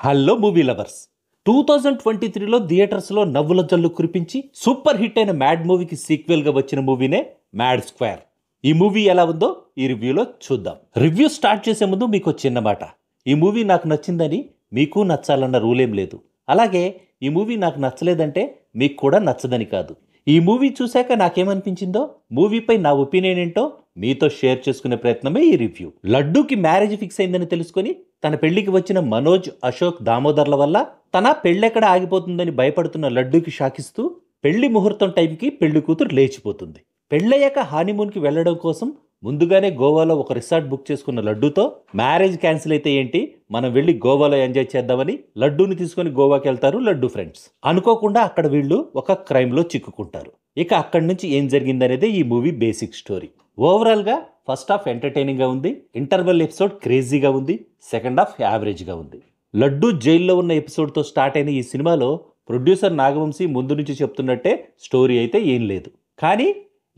Hello movie lovers. 2023లో థియేటర్స్లో నవ్వుల జల్లు కురిపించి సూపర్ హిట్ అయిన మ్యాడ్ మూవీకి సీక్వెల్గా వచ్చిన మూవీనే మ్యాడ్ స్క్వేర్. ఈ మూవీ ఎలా ఉందో ఈ రివ్యూలో చూద్దాం. రివ్యూ స్టార్ట్ చేసే ముందు మీకు చిన్న మాట. ఈ మూవీ నాకు నచ్చిందని మీకు నచ్చాలన్న రూల్ ఏం లేదు. అలాగే ఈ మూవీ నాకు నచ్చలేదంటే మీకు కూడా నచ్చదని కాదు. ఈ మూవీ చూశాక నాకేమనిపించిందో, మూవీపై నా ఒపీనియన్ ఏంటో మీతో షేర్ చేసుకునే ప్రయత్నమే ఈ రివ్యూ. లడ్డూకి మ్యారేజ్ ఫిక్స్ అయిందని తెలుసుకొని తన పెళ్లికి వచ్చిన మనోజ్, అశోక్, దామోదర్ల వల్ల తన పెళ్ళెక్కడ ఆగిపోతుందని భయపడుతున్న లడ్డూకి షాకిస్తూ పెళ్లి ముహూర్తం టైంకి పెళ్లి కూతురు లేచిపోతుంది. పెళ్ళయ్యాక హానీమూన్కి వెళ్లడం కోసం ముందుగానే గోవాలో ఒక రిసార్ట్ బుక్ చేసుకున్న లడ్డూతో మ్యారేజ్ క్యాన్సిల్ అయితే ఏంటి, మనం వెళ్ళి గోవాలో ఎంజాయ్ చేద్దామని లడ్డూని తీసుకొని గోవాకి వెళ్తారు లడ్డూ ఫ్రెండ్స్. అనుకోకుండా అక్కడ వీళ్ళు ఒక క్రైమ్లో చిక్కుకుంటారు. ఇక అక్కడి నుంచి ఏం జరిగిందనేదే ఈ మూవీ బేసిక్ స్టోరీ. ఓవరాల్గా ఫస్ట్ హాఫ్ ఎంటర్టైనింగ్గా ఉంది, ఇంటర్వెల్ ఎపిసోడ్ క్రేజీగా ఉంది, సెకండ్ హాఫ్ యావరేజ్గా ఉంది. లడ్డూ జైల్లో ఉన్న ఎపిసోడ్తో స్టార్ట్ అయిన ఈ సినిమాలో ప్రొడ్యూసర్ నాగవంశీ ముందు నుంచి చెప్తున్నట్టే స్టోరీ అయితే ఏం లేదు. కానీ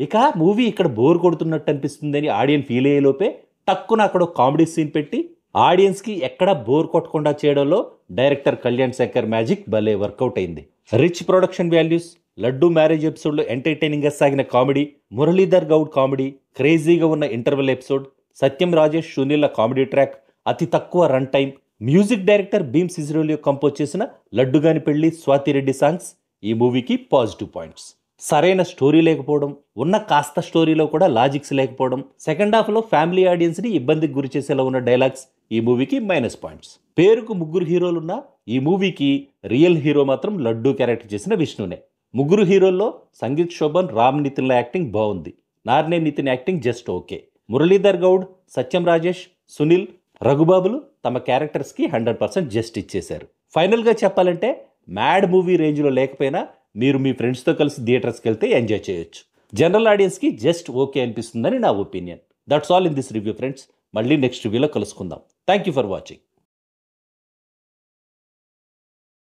ఇక మూవీ ఇక్కడ బోర్ కొడుతున్నట్టు అనిపిస్తుందని ఆడియన్స్ ఫీల్ అయ్యేలోపే టక్కున అక్కడ కామెడీ సీన్ పెట్టి ఆడియన్స్కి ఎక్కడా బోర్ కొట్టకుండా చేయడంలో డైరెక్టర్ కళ్యాణ్ శంకర్ మ్యాజిక్ భలే వర్కౌట్ అయింది. Rich production values, Laddu marriage ఎపిసోడ్లో ఎంటర్టైనింగ్గా సాగిన కామెడీ, మురళీధర్ గౌడ్ కామెడీ, క్రేజీగా ఉన్న interval episode, Satyam Rajesh, Sunil comedy track, అతి తక్కువ run time, music director Bheem Ceciroleo compose చేసిన లడ్డుగాని పెళ్లి, స్వాతిరెడ్డి సాంగ్స్ ఈ మూవీకి పాజిటివ్ పాయింట్స్. సరైన స్టోరీ లేకపోవడం, ఉన్న కాస్త స్టోరీలో కూడా లాజిక్స్ లేకపోవడం, సెకండ్ హాఫ్లో ఫ్యామిలీ ఆడియన్స్ని ఇబ్బందికి గురి చేసేలా ఉన్న డైలాగ్స్ ఈ మూవీకి మైనస్ పాయింట్స్. పేరుకు ముగ్గురు హీరోలున్న ఈ మూవీకి రియల్ హీరో మాత్రం లడ్డూ క్యారెక్టర్ చేసిన విష్ణునే. ముగ్గురు హీరోల్లో సంగీత్ శోభన్, రామ్ నితిన్ల యాక్టింగ్ బాగుంది. Narne Nitin acting just okay. Muralidhar Goud, Satyam Rajesh, Sunil, రఘుబాబులు తమ క్యారెక్టర్స్కి 100% జస్ట్ ఇచ్చేశారు. ఫైనల్గా చెప్పాలంటే మ్యాడ్ మూవీ రేంజ్లో లేకపోయినా మీరు మీ ఫ్రెండ్స్తో కలిసి థియేటర్స్కి వెళ్తే ఎంజాయ్ చేయొచ్చు. జనరల్ ఆడియన్స్కి జస్ట్ ఓకే అనిపిస్తుందని నా opinion. That's all in this review friends. మళ్ళీ నెక్స్ట్ రివ్యూలో కలుసుకుందాం. Thank you for watching.